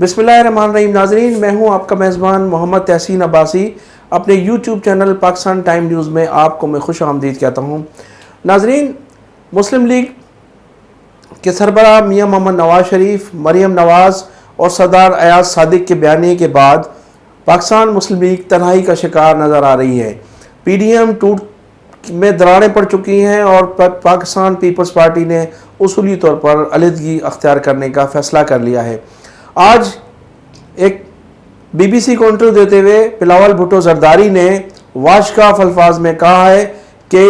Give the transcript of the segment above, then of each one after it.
बिस्मिल्लाहिर्रहमानिर्रहीम। नाज़रीन, मैं हूं आपका मेज़बान मोहम्मद तहसीन अब्बासी। अपने YouTube channel Pakistan time news में आपको मैं खुश आमदीद कहता हूं। नाज़रीन, मुस्लिम लीग के सरबराह मियां मोहम्मद नवाज़ शरीफ, मरीम नवाज़ और सरदार अयाज सादिक के बयानी के बाद पाकिस्तान मुस्लिम लीग तन्हाई का शिकार नज़र आ रही है। PDM टूट में दरारें पड़ चुकी हैं और पाकिस्तान पीपल्स पार्टी ने उसूली तौर पर अलहदगी अख्तियार करने का फ़ैसला कर लिया है। आज एक BBC को इंटरव्यू देते हुए बिलावल भुट्टो जरदारी ने वाशकाफ अल्फाज में कहा है कि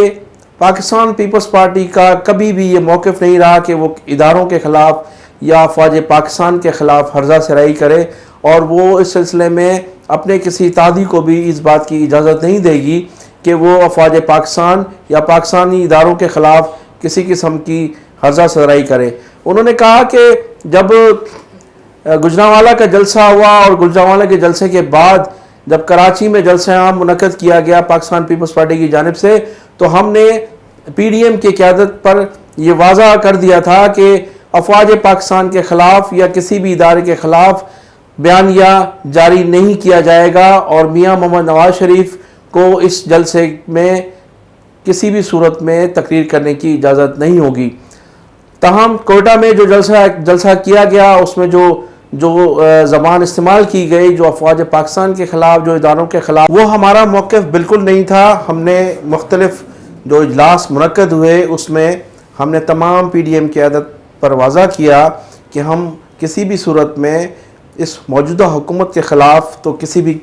पाकिस्तान पीपल्स पार्टी का कभी भी ये मौक़िफ़ नहीं रहा कि वो इदारों के ख़िलाफ़ या अफ़वाज पाकिस्तान के ख़िलाफ़ हर्जा सराई करे, और वो इस सिलसिले में अपने किसी तादी को भी इस बात की इजाज़त नहीं देगी कि वो अफ़वाज पाकिस्तान या पाकिस्तानी इदारों के ख़िलाफ़ किसी किस्म की हर्जा सराई करे। उन्होंने कहा कि जब गुजरांवाला का जलसा हुआ और गुजरांवाला के जलसे के बाद जब कराची में जलसा आम मुनक़्क़द किया गया पाकिस्तान पीपल्स पार्टी की जानिब से, तो हमने PDM की क़यादत पर यह वाज़ा कर दिया था कि अफ़वाज पाकिस्तान के ख़िलाफ़ या किसी भी इदारे के ख़िलाफ़ बयानिया जारी नहीं किया जाएगा और मियां मोहम्मद नवाज़ शरीफ को इस जलसे में किसी भी सूरत में तकरीर करने की इजाज़त नहीं होगी। ताहम कोयटा में जो जलसा किया गया उसमें जो ज़बान इस्तेमाल की गई, जो अफ़वाज पाकिस्तान के ख़िलाफ़, जो इदारों के ख़िलाफ़, वो हमारा मौक़िफ़ बिल्कुल नहीं था। हमने मुख्तलिफ़ जो इजलास मुनक़्क़द हुए उसमें हमने तमाम PDM की क़यादत पर वाज़ा किया कि हम किसी भी सूरत में इस मौजूदा हुकूमत के ख़िलाफ़ तो किसी भी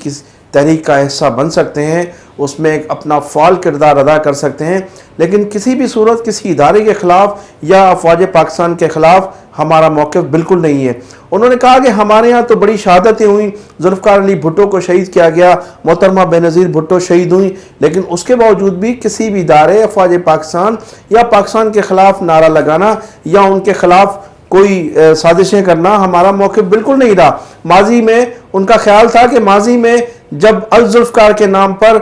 तहरीक का हिस्सा बन सकते हैं, उसमें एक अपना फ़ाल किरदार अदा कर सकते हैं, लेकिन किसी भी सूरत किसी इदारे के ख़िलाफ़ या अफ़वाज पाकिस्तान के ख़िलाफ़ हमारा मौक़िफ़ बिल्कुल नहीं है। उन्होंने कहा कि हमारे यहाँ तो बड़ी शहादतें हुई, जुल्फ़िकार अली भुट्टो को शहीद किया गया, मोहतरमा बेनज़ीर भुट्टो शहीद हुई, लेकिन उसके बावजूद भी किसी भी इदारे अफ़वाज पाकिस्तान या पाकिस्तान के ख़िलाफ़ नारा लगाना या उनके ख़िलाफ़ कोई साजिशें करना हमारा मौक़िफ़ बिल्कुल नहीं रहा। माजी में उनका ख्याल था कि माजी में जब अल जुल्फ़िकार के नाम पर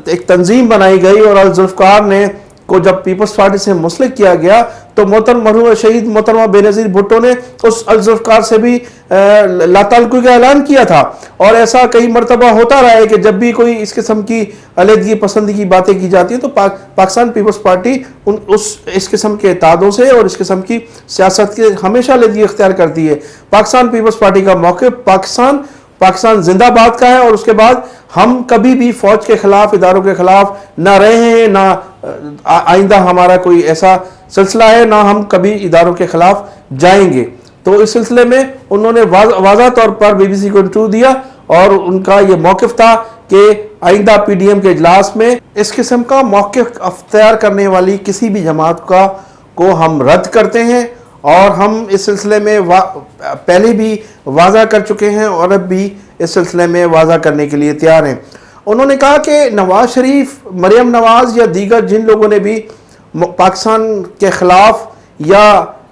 एक तंजीम बनाई गई और अल जुल्फ़िकार ने को जब पीपल्स पार्टी से मुस्लिक किया गया, तो मरहूम शहीद मोहतरमा बेनज़ीर भुट्टो ने उस अल जुल्फ़िकार से भी लाताल्लुक़ी का ऐलान किया था। और ऐसा कई मरतबा होता रहा है कि जब भी कोई इस किस्म की अलहदगी पसंद की बातें की जाती हैं तो पाकिस्तान पीपल्स पार्टी इस किस्म के इत्तेहादों से और इस किस्म की सियासत के हमेशा अलहदगी इख्तियार करती है। पाकिस्तान पीपल्स पार्टी का मौक़िफ़ पाकिस्तान जिंदाबाद का है, और उसके बाद हम कभी भी फ़ौज के ख़िलाफ़, इदारों के ख़िलाफ़ ना रहे हैं, ना आइंदा हमारा कोई ऐसा सिलसिला है, ना हम कभी इदारों के ख़िलाफ़ जाएंगे। तो इस सिलसिले में उन्होंने वाज़ा तौर पर BBC को इंटरव्यू दिया और उनका ये मौक़िफ़ था कि आइंदा PDM के इजलास में इस किस्म का मौक़िफ़ अख्तियार करने वाली किसी भी जमात को हम रद्द करते हैं, और हम इस सिलसिले में पहले भी वाज़ा कर चुके हैं और अब भी इस सिलसिले में वाज़ा करने के लिए तैयार हैं। उन्होंने कहा कि नवाज़ शरीफ, मरीम नवाज़ या दीगर जिन लोगों ने भी पाकिस्तान के ख़िलाफ़ या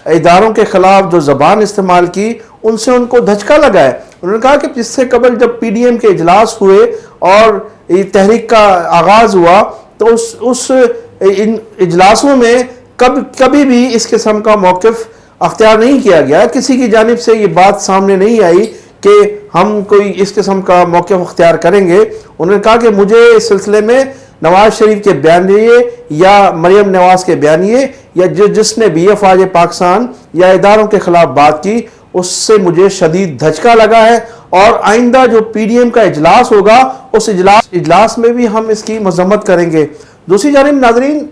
इदारों के ख़िलाफ़ जो ज़बान इस्तेमाल की, उनसे उनको धचका लगा है। उन्होंने कहा कि इससे कबल जब PDM के इजलास हुए और तहरीक का आगाज़ हुआ, तो उस इन इजलासों में कभी भी इस किस्म का मौक़िफ़ अख्तियार नहीं किया गया। किसी की जानिब से ये बात सामने नहीं आई कि हम कोई इस किस्म का मौक़िफ़ अख्तियार करेंगे। उन्होंने कहा कि मुझे इस सिलसिले में नवाज़ शरीफ के बयानिए या मरीम नवाज़ के बयानिए या जिसने भी अफ़वाज पाकिस्तान या इदारों के ख़िलाफ़ बात की, उससे मुझे शदीद धचका लगा है, और आइंदा जो PDM का इजलास होगा उस इजलास में भी हम इसकी मज़म्मत करेंगे। दूसरी जानिब नाज़रीन,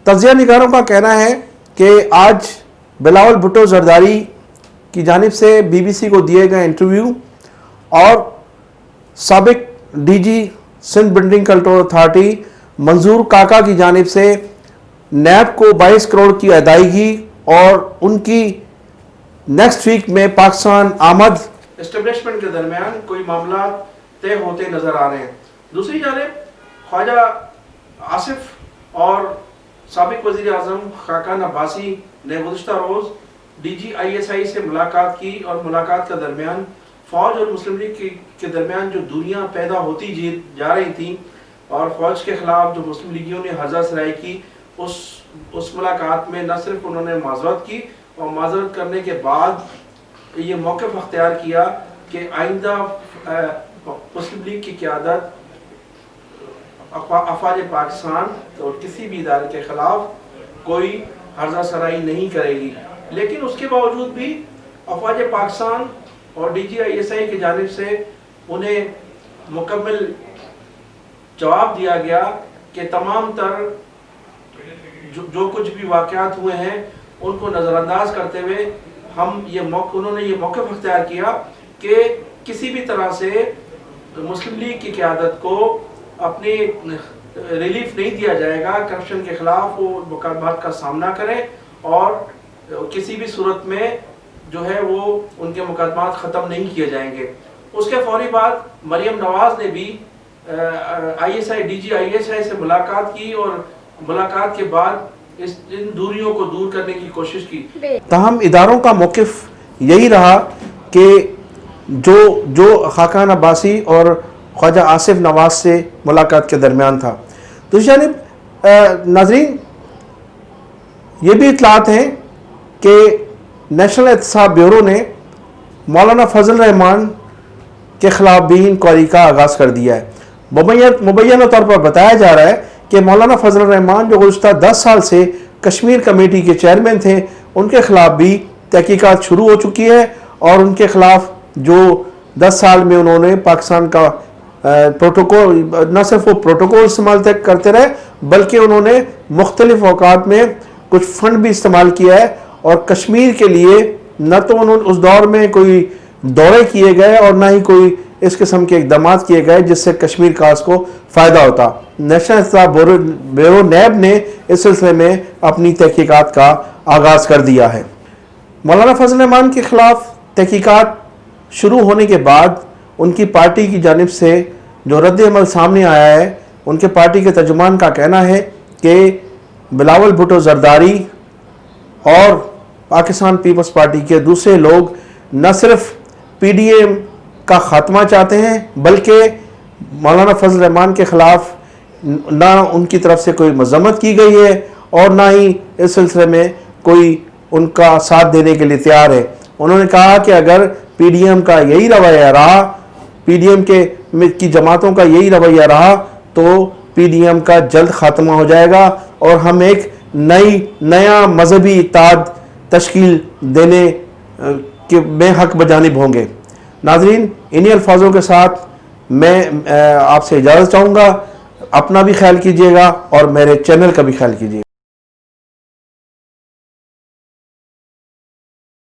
तज़िया निगारों का कहना है कि आज बिलावल भुट्टो जरदारी की जानिब से BBC को दिए गए इंटरव्यू और साबिक DG Sindh building control authority Manzoor Kaka की जानिब से NAB को 22 करोड़ की अदायगी और उनकी नेक्स्ट वीक में पाकिस्तान आमद एस्टेब्लिशमेंट के दरमियान कोई मामला तय होते नजर आ रहे हैं। दूसरी जानिब ख्वाजा आसिफ और साबिक वज़ीर आज़म खाकान अब्बासी ने गुज़िश्ता रोज़ DG ISI से मुलाकात की, और मुलाकात के दरमियान फ़ौज और मुस्लिम लीग के दरमियान जो दूरियां पैदा होती जा रही थी और फ़ौज के ख़िलाफ़ जो मुस्लिम लीगियों ने हर्जा सराई की, उस मुलाकात में न सिर्फ उन्होंने माज़रत की और माज़रत करने के बाद یہ موقف اختیار کیا کہ آئندہ مسلم لیگ کی قیادت افواج پاکستان اور کسی بھی ادارے کے خلاف کوئی ہرزہ سرائی نہیں کرے گی، لیکن اس کے باوجود بھی افواج پاکستان اور DGI کی جانب سے انہیں مکمل جواب دیا گیا کہ تمام تر جو کچھ بھی واقعات ہوئے ہیں ان کو نظر انداز کرتے ہوئے انہوں نے یہ موقف اختیار کیا کہ کسی بھی طرح سے مسلم لیگ کی قیادت کو اپنی ریلیف نہیں دیا جائے گا، کرپشن کے خلاف وہ مقدمات کا سامنا کریں اور کسی بھی صورت میں جو ہے وہ ان کے مقدمات ختم نہیں کیے جائیں گے۔ اس کے فوری بعد مریم نواز نے بھی DGI سے ملاقات کی اور ملاقات کے بعد ان دوریوں کو دور کرنے کی کوشش کی۔ تاہم اداروں کا موقف یہی رہا کہ جو خاقان عباسی اور خواجہ آصف نواز سے ملاقات کے درمیان تھا۔ دوسری جانب ناظرین یہ بھی اطلاعات ہیں کہ نیشنل احتساب بیورو نے مولانا فضل الرحمان کے خلاف بھی انکوائری کا آغاز کر دیا ہے۔ مبینہ طور پر بتایا جا رہا ہے کہ مولانا فضل الرحمان جو گزشتہ 10 سال سے کشمیر کمیٹی کے چیئرمین تھے، ان کے خلاف بھی تحقیقات شروع ہو چکی ہے اور ان کے خلاف جو 10 سال میں انہوں نے پاکستان کا پروٹوکول، نہ صرف وہ پروٹوکول استعمال کرتے رہے بلکہ انہوں نے مختلف اوقات میں کچھ فنڈ بھی استعمال کیا ہے، اور کشمیر کے لیے نہ تو انہوں نے اس دور میں کوئی دورے کیے گئے اور نہ ہی کوئی اس قسم کے اقدامات کیے گئے جس سے کشمیر خاص کو فائدہ ہوتا۔ نیشنل احتساب بیورو نیب نے اس سلسلے میں اپنی تحقیقات کا آغاز کر دیا ہے۔ مولانا فضل الرحمان کے خلاف تحقیقات شروع ہونے کے بعد ان کی پارٹی کی جانب سے جو رد عمل سامنے آیا ہے، ان کے پارٹی کے ترجمان کا کہنا ہے کہ بلاول بھٹو زرداری اور پاکستان پیپلز پارٹی کے دوسرے لوگ نہ صرف PDM کا خاتمہ چاہتے ہیں بلکہ مولانا فضل الرحمان کے خلاف نہ ان کی طرف سے کوئی مذمت کی گئی ہے اور نہ ہی اس سلسلے میں کوئی ان کا ساتھ دینے کے لیے تیار ہے۔ انہوں نے کہا کہ اگر PDM کا یہی رویہ رہا، PDM کی جماعتوں کا یہی رویہ رہا تو PDM کا جلد خاتمہ ہو جائے گا اور ہم ایک نیا مذہبی اتحاد تشکیل دینے میں حق بجانب ہوں گے۔ ناظرین انہی الفاظوں کے ساتھ میں آپ سے اجازت چاہوں گا، اپنا بھی خیال کیجیے گا اور میرے چینل کا بھی خیال کیجیے گا۔